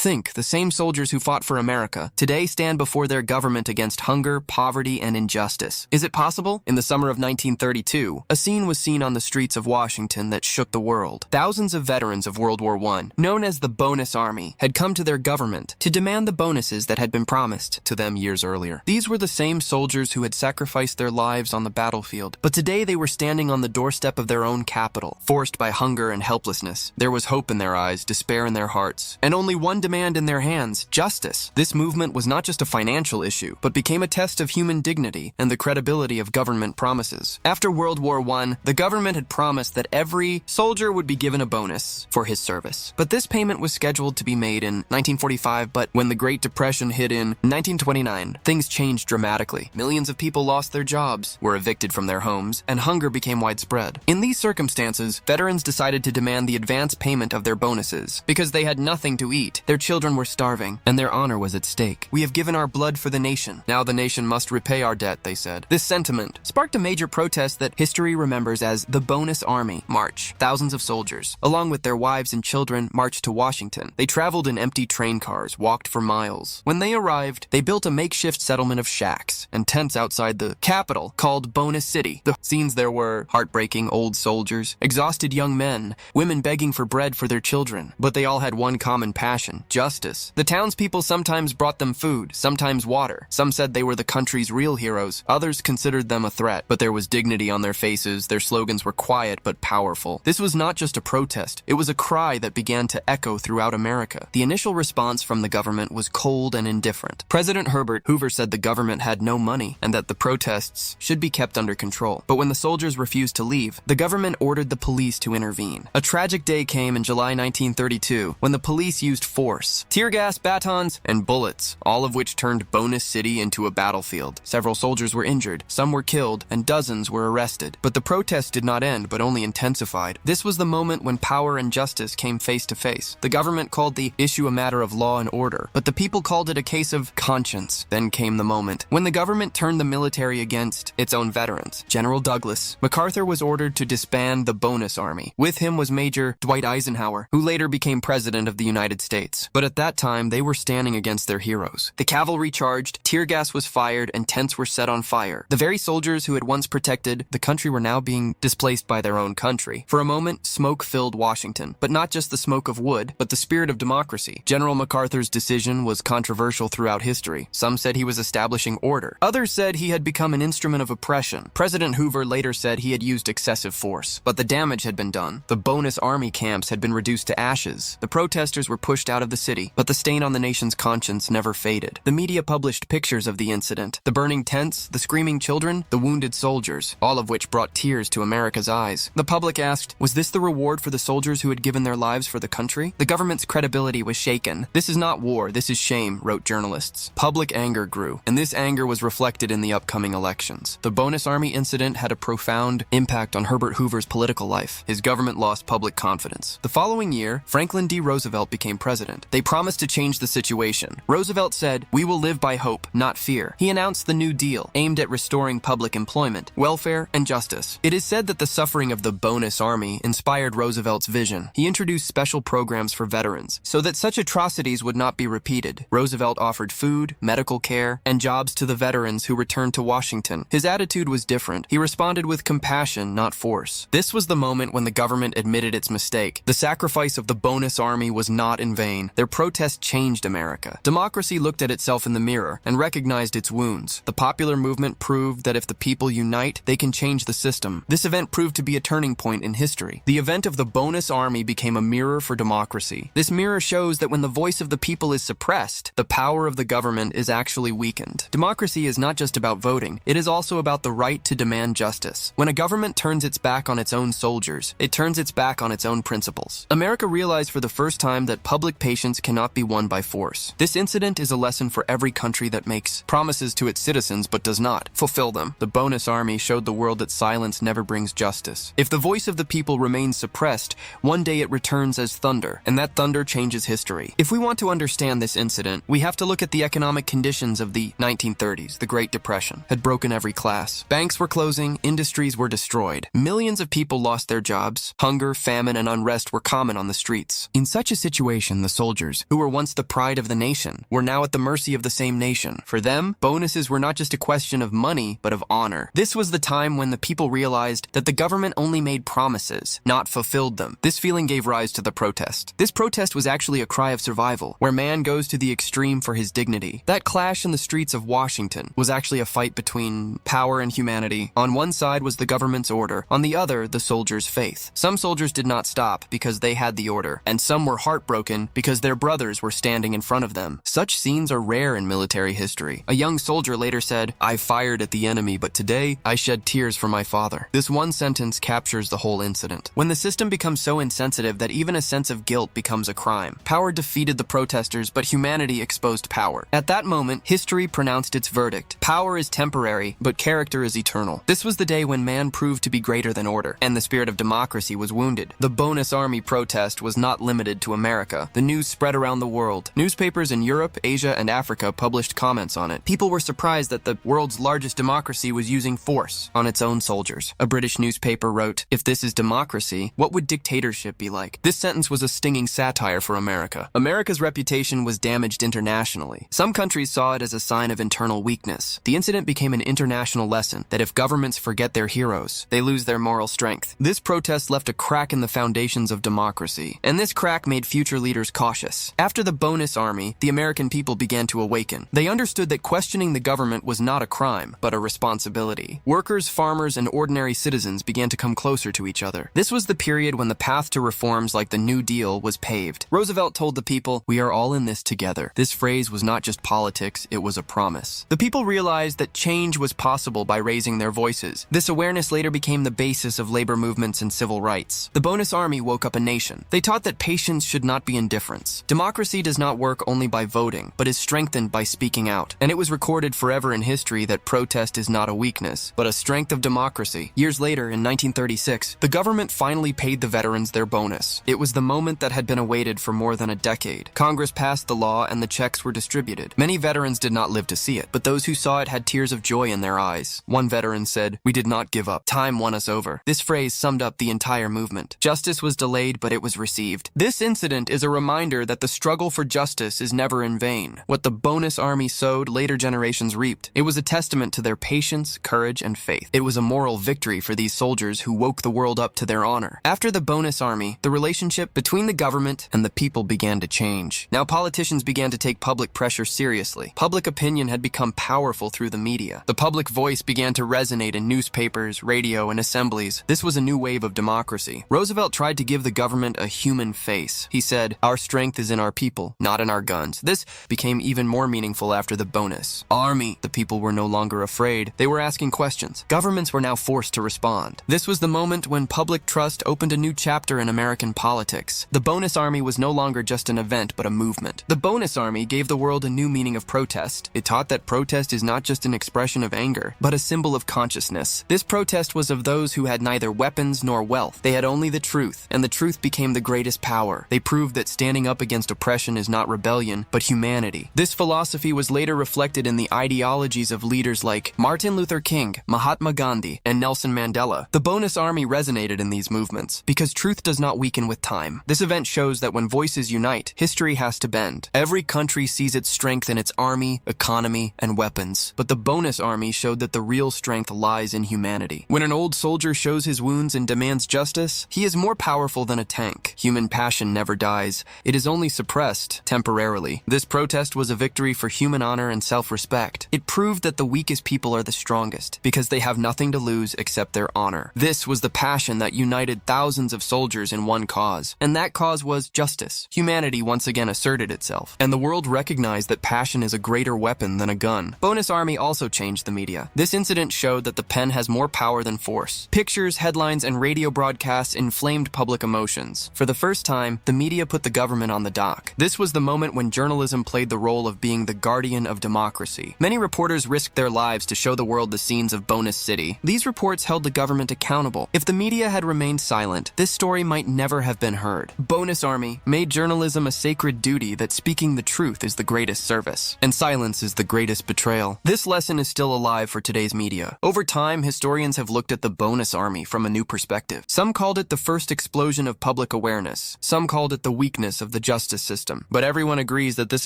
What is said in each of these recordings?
Think, the same soldiers who fought for America today stand before their government against hunger, poverty, and injustice. Is it possible? In the summer of 1932, a scene was seen on the streets of Washington that shook the world. Thousands of veterans of World War I, known as the Bonus Army, had come to their government to demand the bonuses that had been promised to them years earlier. These were the same soldiers who had sacrificed their lives on the battlefield, but today they were standing on the doorstep of their own capital, forced by hunger and helplessness. There was hope in their eyes, despair in their hearts, and only one demand in their hands: justice. This movement was not just a financial issue, but became a test of human dignity and the credibility of government promises. After World War I, the government had promised that every soldier would be given a bonus for his service. But this payment was scheduled to be made in 1945, but when the Great Depression hit in 1929, things changed dramatically. Millions of people lost their jobs, were evicted from their homes, and hunger became widespread. In these circumstances, veterans decided to demand the advance payment of their bonuses because they had nothing to eat. Their children were starving, and their honor was at stake. "We have given our blood for the nation. Now the nation must repay our debt," they said. This sentiment sparked a major protest that history remembers as the Bonus Army March. Thousands of soldiers, along with their wives and children, marched to Washington. They traveled in empty train cars, walked for miles. When they arrived, they built a makeshift settlement of shacks and tents outside the capital called Bonus City. The scenes there were heartbreaking: old soldiers, exhausted young men, women begging for bread for their children. But they all had one common passion: justice. The townspeople sometimes brought them food, sometimes water. Some said they were the country's real heroes. Others considered them a threat, but there was dignity on their faces. Their slogans were quiet but powerful. This was not just a protest. It was a cry that began to echo throughout America. The initial response from the government was cold and indifferent. President Herbert Hoover said the government had no money and that the protests should be kept under control. But when the soldiers refused to leave, the government ordered the police to intervene. A tragic day came in July 1932 when the police used force: tear gas, batons, and bullets, all of which turned Bonus City into a battlefield. Several soldiers were injured, some were killed, and dozens were arrested. But the protest did not end, but only intensified. This was the moment when power and justice came face to face. The government called the issue a matter of law and order, but the people called it a case of conscience. Then came the moment when the government turned the military against its own veterans. General Douglas MacArthur was ordered to disband the Bonus Army. With him was Major Dwight Eisenhower, who later became President of the United States. But at that time, they were standing against their heroes. The cavalry charged, tear gas was fired, and tents were set on fire. The very soldiers who had once protected the country were now being displaced by their own country. For a moment, smoke filled Washington, but not just the smoke of wood, but the spirit of democracy. General MacArthur's decision was controversial throughout history. Some said he was establishing order. Others said he had become an instrument of oppression. President Hoover later said he had used excessive force, but the damage had been done. The Bonus Army camps had been reduced to ashes. The protesters were pushed out of the city, but the stain on the nation's conscience never faded. The media published pictures of the incident: the burning tents, the screaming children, the wounded soldiers, all of which brought tears to America's eyes. The public asked, was this the reward for the soldiers who had given their lives for the country? The government's credibility was shaken. "This is not war, this is shame," wrote journalists. Public anger grew, and this anger was reflected in the upcoming elections. The Bonus Army incident had a profound impact on Herbert Hoover's political life. His government lost public confidence. The following year, Franklin D. Roosevelt became president. They promised to change the situation. Roosevelt said, "We will live by hope, not fear." He announced the New Deal, aimed at restoring public employment, welfare, and justice. It is said that the suffering of the Bonus Army inspired Roosevelt's vision. He introduced special programs for veterans so that such atrocities would not be repeated. Roosevelt offered food, medical care, and jobs to the veterans who returned to Washington. His attitude was different. He responded with compassion, not force. This was the moment when the government admitted its mistake. The sacrifice of the Bonus Army was not in vain. Their protest changed America. Democracy looked at itself in the mirror and recognized its wounds. The popular movement proved that if the people unite, they can change the system. This event proved to be a turning point in history. The event of the Bonus Army became a mirror for democracy. This mirror shows that when the voice of the people is suppressed, the power of the government is actually weakened. Democracy is not just about voting. It is also about the right to demand justice. When a government turns its back on its own soldiers, it turns its back on its own principles. America realized for the first time that public patience cannot be won by force. This incident is a lesson for every country that makes promises to its citizens but does not fulfill them. The Bonus Army showed the world that silence never brings justice. If the voice of the people remains suppressed, one day it returns as thunder, and that thunder changes history. If we want to understand this incident, we have to look at the economic conditions of the 1930s. The Great Depression had broken every class. Banks were closing, industries were destroyed. Millions of people lost their jobs. Hunger, famine, and unrest were common on the streets. In such a situation, the soldiers soldiers, who were once the pride of the nation, were now at the mercy of the same nation. For them, bonuses were not just a question of money, but of honor. This was the time when the people realized that the government only made promises, not fulfilled them. This feeling gave rise to the protest. This protest was actually a cry of survival, where man goes to the extreme for his dignity. That clash in the streets of Washington was actually a fight between power and humanity. On one side was the government's order, on the other, the soldiers' faith. Some soldiers did not stop because they had the order, and some were heartbroken because their brothers were standing in front of them. Such scenes are rare in military history. A young soldier later said, "I fired at the enemy, but today I shed tears for my father." This one sentence captures the whole incident. When the system becomes so insensitive that even a sense of guilt becomes a crime, power defeated the protesters, but humanity exposed power. At that moment, history pronounced its verdict. Power is temporary, but character is eternal. This was the day when man proved to be greater than order, and the spirit of democracy was wounded. The Bonus Army protest was not limited to America. The news spread around the world. Newspapers in Europe, Asia, and Africa published comments on it. People were surprised that the world's largest democracy was using force on its own soldiers. A British newspaper wrote, "If this is democracy, what would dictatorship be like?" This sentence was a stinging satire for America. America's reputation was damaged internationally. Some countries saw it as a sign of internal weakness. The incident became an international lesson that if governments forget their heroes, they lose their moral strength. This protest left a crack in the foundations of democracy, and this crack made future leaders cautious. After the Bonus Army, the American people began to awaken. They understood that questioning the government was not a crime, but a responsibility. Workers, farmers, and ordinary citizens began to come closer to each other. This was the period when the path to reforms like the New Deal was paved. Roosevelt told the people, "We are all in this together." This phrase was not just politics, it was a promise. The people realized that change was possible by raising their voices. This awareness later became the basis of labor movements and civil rights. The Bonus Army woke up a nation. They taught that patience should not be indifference. Democracy does not work only by voting, but is strengthened by speaking out. And it was recorded forever in history that protest is not a weakness, but a strength of democracy. Years later, in 1936, the government finally paid the veterans their bonus. It was the moment that had been awaited for more than a decade. Congress passed the law and the checks were distributed. Many veterans did not live to see it, but those who saw it had tears of joy in their eyes. One veteran said, "We did not give up. Time won us over." This phrase summed up the entire movement. Justice was delayed, but it was received. This incident is a reminder that the struggle for justice is never in vain. What the Bonus Army sowed, later generations reaped. It was a testament to their patience, courage, and faith. It was a moral victory for these soldiers who woke the world up to their honor. After the Bonus Army, the relationship between the government and the people began to change. Now politicians began to take public pressure seriously. Public opinion had become powerful through the media. The public voice began to resonate in newspapers, radio, and assemblies. This was a new wave of democracy. Roosevelt tried to give the government a human face. He said, "Our strength is in our people, not in our guns." This became even more meaningful after the Bonus Army. The people were no longer afraid. They were asking questions. Governments were now forced to respond. This was the moment when public trust opened a new chapter in American politics. The Bonus Army was no longer just an event, but a movement. The Bonus Army gave the world a new meaning of protest. It taught that protest is not just an expression of anger, but a symbol of consciousness. This protest was of those who had neither weapons nor wealth. They had only the truth, and the truth became the greatest power. They proved that standing up against oppression is not rebellion, but humanity. This philosophy was later reflected in the ideologies of leaders like Martin Luther King, Mahatma Gandhi, and Nelson Mandela. The Bonus Army resonated in these movements because truth does not weaken with time. This event shows that when voices unite, history has to bend. Every country sees its strength in its army, economy, and weapons. But the Bonus Army showed that the real strength lies in humanity. When an old soldier shows his wounds and demands justice, he is more powerful than a tank. Human passion never dies. It is only suppressed temporarily. This protest was a victory for human honor and self-respect. It proved that the weakest people are the strongest because they have nothing to lose except their honor. This was the passion that united thousands of soldiers in one cause, and that cause was justice. Humanity once again asserted itself, and the world recognized that passion is a greater weapon than a gun. Bonus Army also changed the media. This incident showed that the pen has more power than force. Pictures, headlines, and radio broadcasts inflamed public emotions. For the first time, the media put the government on the dock. This was the moment when journalism played the role of being the guardian of democracy. Many reporters risked their lives to show the world the scenes of Bonus City. These reports held the government accountable. If the media had remained silent, this story might never have been heard. Bonus Army made journalism a sacred duty that speaking the truth is the greatest service, and silence is the greatest betrayal. This lesson is still alive for today's media. Over time, historians have looked at the Bonus Army from a new perspective. Some called it the first explosion of public awareness. Some called it the weakness of the the justice system. But everyone agrees that this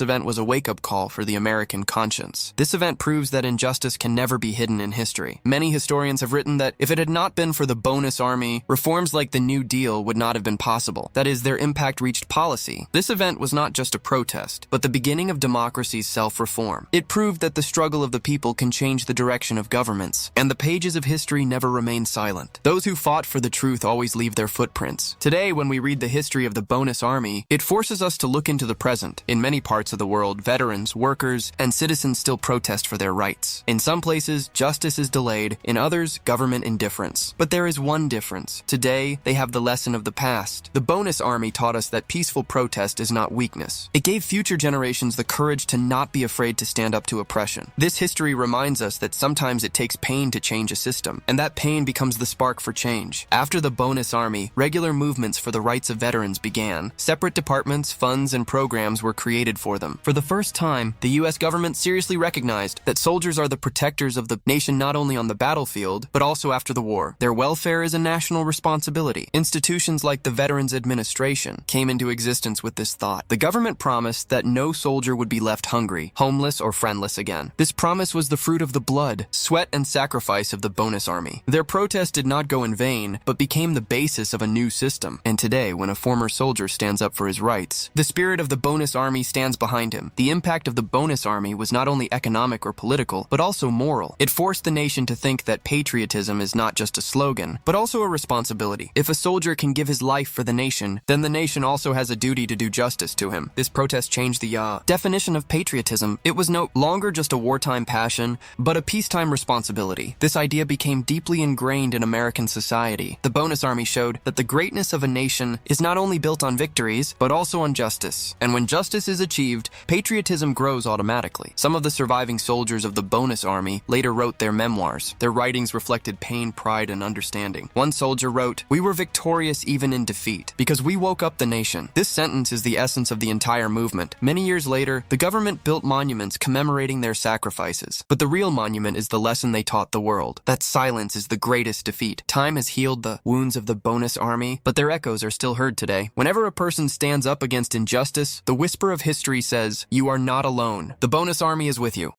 event was a wake-up call for the American conscience. This event proves that injustice can never be hidden in history. Many historians have written that if it had not been for the bonus army, reforms like the New Deal would not have been possible. That is, their impact reached policy. This event was not just a protest, but the beginning of democracy's self-reform. It proved that the struggle of the people can change the direction of governments, and the pages of history never remain silent. Those who fought for the truth always leave their footprints. Today, when we read the history of the bonus army, it forces us to look into the present. In many parts of the world, veterans, workers, and citizens still protest for their rights. In some places, justice is delayed, in others, government indifference. But there is one difference. Today, they have the lesson of the past. The bonus army taught us that peaceful protest is not weakness. It gave future generations the courage to not be afraid to stand up to oppression. This history reminds us that sometimes it takes pain to change a system, and that pain becomes the spark for change. After the bonus army, regular movements for the rights of veterans began. Separate departments, funds, and programs were created for them. For the first time, the U.S. government seriously recognized that soldiers are the protectors of the nation not only on the battlefield, but also after the war. Their welfare is a national responsibility. Institutions like the Veterans Administration came into existence with this thought. The government promised that no soldier would be left hungry, homeless, or friendless again. This promise was the fruit of the blood, sweat, and sacrifice of the bonus army. Their protest did not go in vain, but became the basis of a new system. And today, when a former soldier stands up for his rights, the spirit of the bonus army stands behind him. The impact of the bonus army was not only economic or political, but also moral. It forced the nation to think that patriotism is not just a slogan, but also a responsibility. If a soldier can give his life for the nation, then the nation also has a duty to do justice to him. This protest changed the definition of patriotism. It was no longer just a wartime passion, but a peacetime responsibility. This idea became deeply ingrained in American society. The bonus army showed that the greatness of a nation is not only built on victories, but also on justice. And when justice is achieved, patriotism grows automatically. Some of the surviving soldiers of the bonus army later wrote their memoirs. Their writings reflected pain, pride, and understanding. One soldier wrote, "We were victorious even in defeat, because we woke up the nation." This sentence is the essence of the entire movement. Many years later, the government built monuments commemorating their sacrifices. But the real monument is the lesson they taught the world, that silence is the greatest defeat. Time has healed the wounds of the bonus army, but their echoes are still heard today. Whenever a person stands up against injustice, the whisper of history says, "You are not alone. The bonus army is with you."